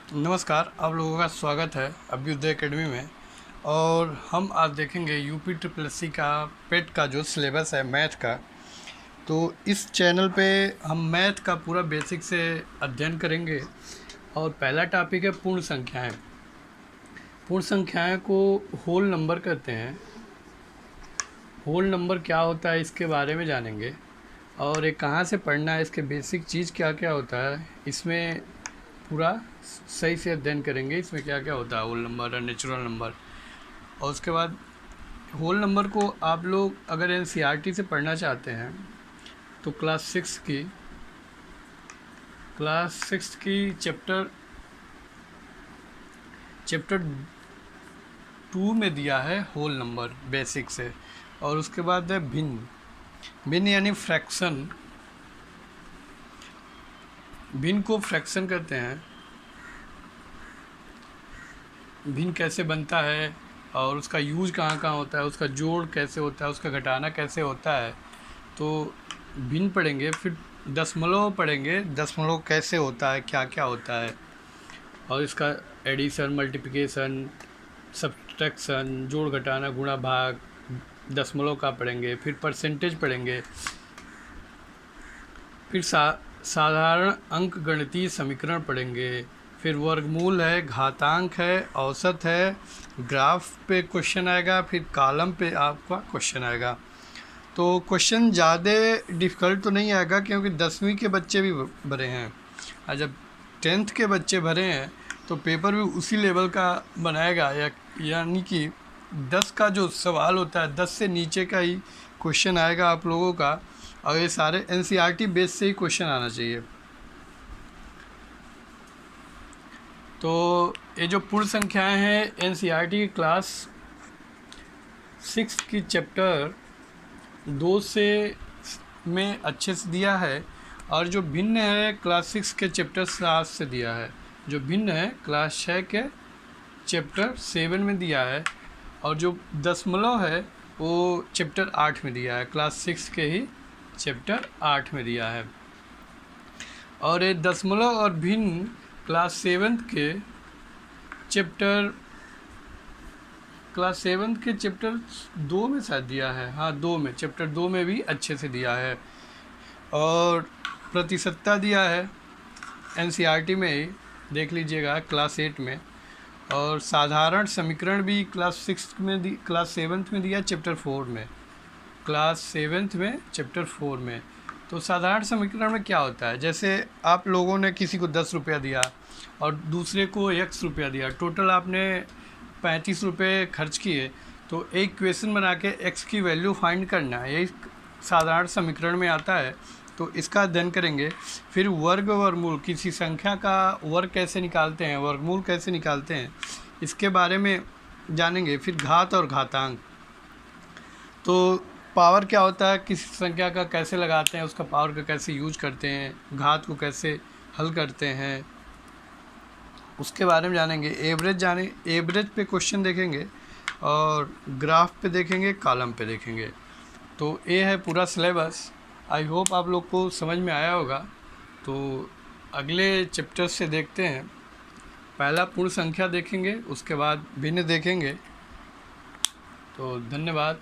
नमस्कार, आप लोगों का स्वागत है अभ्युदय एकेडमी में। और हम आज देखेंगे यूपी ट्रिपल एस सी का पेट का जो सिलेबस है मैथ का। तो इस चैनल पे हम मैथ का पूरा बेसिक से अध्ययन करेंगे। और पहला टॉपिक है पूर्ण संख्याएं। पूर्ण संख्याएं को होल नंबर कहते हैं। होल नंबर क्या होता है इसके बारे में जानेंगे, और ये कहाँ से पढ़ना है, इसके बेसिक चीज़ क्या क्या होता है, इसमें पूरा सही से अध्ययन करेंगे। इसमें क्या क्या होता है होल नंबर और नेचुरल नंबर। और उसके बाद होल नंबर को आप लोग अगर एनसीईआरटी से पढ़ना चाहते हैं तो क्लास सिक्स की चैप्टर 2 में दिया है होल नंबर बेसिक से। और उसके बाद है भिन्न यानी फ्रैक्शन। भिन्न को फ्रैक्शन कहते हैं। भिन्न कैसे बनता है और उसका यूज कहाँ कहाँ होता है, उसका जोड़ कैसे होता है, उसका घटाना कैसे होता है, तो भिन्न पढ़ेंगे। फिर दशमलव पढ़ेंगे, दशमलव कैसे होता है, क्या क्या होता है, और इसका एडिशन, मल्टीप्लिकेशन, सब्ट्रैक्शन, जोड़ घटाना, गुणा भाग, दशमलव का पढ़ेंगे। फिर परसेंटेज पढ़ेंगे। फिर साधारण अंक गणितीय समीकरण पढ़ेंगे। फिर वर्गमूल है, घातांक है, औसत है, ग्राफ पे क्वेश्चन आएगा, फिर कॉलम पे आपका क्वेश्चन आएगा। तो क्वेश्चन ज़्यादा डिफ़िकल्ट तो नहीं आएगा क्योंकि 10वीं के बच्चे भी भरे हैं, और जब 10th के बच्चे भरे हैं तो पेपर भी उसी लेवल का बनाएगा। यानी कि 10 का जो सवाल होता है 10 से नीचे का ही क्वेश्चन आएगा आप लोगों का। और ये सारे एनसीईआरटी बेस से ही क्वेश्चन आना चाहिए। तो ये जो पूर्ण संख्याएं हैं एनसीईआरटी की क्लास 6 की चैप्टर 2 से में अच्छे से दिया है। और जो भिन्न है क्लास 6 के चैप्टर 7 से दिया है। जो भिन्न है क्लास 6 के चैप्टर 7 में दिया है। और जो दशमलव है वो चैप्टर 8 में दिया है, क्लास 6 के ही चैप्टर 8 में दिया है। और ये दशमलव और भिन्न क्लास 7 के चैप्टर 2 में शायद दिया है। हाँ, 2 में, चैप्टर 2 में भी अच्छे से दिया है। और प्रतिशतता दिया है एनसीईआरटी में ही, देख लीजिएगा क्लास 8 में। और साधारण समीकरण भी क्लास 7 में दिया, चैप्टर 4 में, क्लास 7 में चैप्टर 4 में। तो साधारण समीकरण में क्या होता है, जैसे आप लोगों ने किसी को 10 रुपया दिया और दूसरे को x रुपया दिया, टोटल आपने 35 रुपये खर्च किए, तो एक इक्वेशन बना के x की वैल्यू फाइंड करना है। यही साधारण समीकरण में आता है। तो इसका अध्ययन करेंगे। फिर वर्गमूल, किसी संख्या का वर्ग कैसे निकालते हैं, वर्गमूल कैसे निकालते हैं, इसके बारे में जानेंगे। फिर घात और घातांक, तो पावर क्या होता है, किसी संख्या का कैसे लगाते हैं, उसका पावर का कैसे यूज करते हैं, घात को कैसे हल करते हैं, उसके बारे में जानेंगे। एवरेज पे क्वेश्चन देखेंगे, और ग्राफ पे देखेंगे, कॉलम पे देखेंगे। तो ये है पूरा सिलेबस। आई होप आप लोग को समझ में आया होगा। तो अगले चैप्टर से देखते हैं। पहला पूर्ण संख्या देखेंगे, उसके बाद भिन्न देखेंगे। तो धन्यवाद।